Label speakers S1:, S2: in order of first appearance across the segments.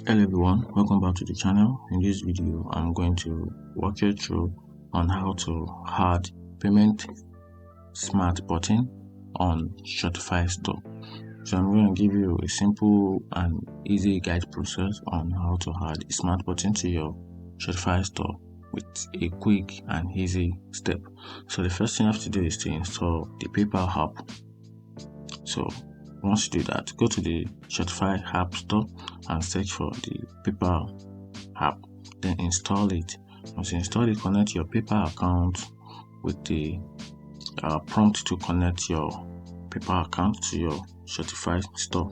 S1: Hello everyone, welcome back to the channel. In this video, I'm going to walk you through on how to add payment smart button on Shopify store. So I'm going to give you a simple and easy guide process on how to add a smart button to your Shopify store with a quick and easy step. So the first thing you have to do is to install the PayPal app. So once you do that, go to the Shopify app store and search for the PayPal app, then install it. Once you install it, connect your PayPal account with the prompt to connect your PayPal account to your Shopify store.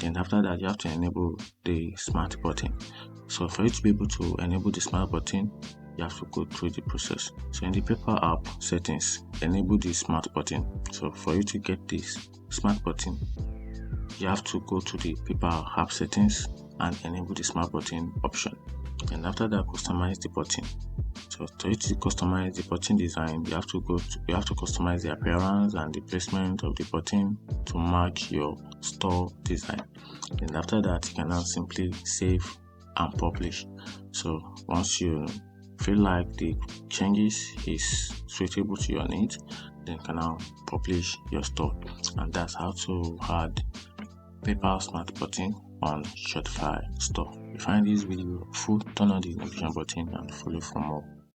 S1: And after that, you have to enable the smart button. So for you to be able to enable the smart button, you have to go through the process. So in the PayPal app settings, enable the smart button. So for you to get this smart button, you have to go to the PayPal app settings and enable the smart button option. And after that, customize the button. So for you to customize the button design, you have to customize the appearance and the placement of the button to match your store design. And after that, you can now simply save and publish. So once you feel like the changes is suitable to your needs, then you can now publish your store. And that's how to add PayPal smart button on Shopify store. If you find this video helpful, turn on the notification button and follow for more.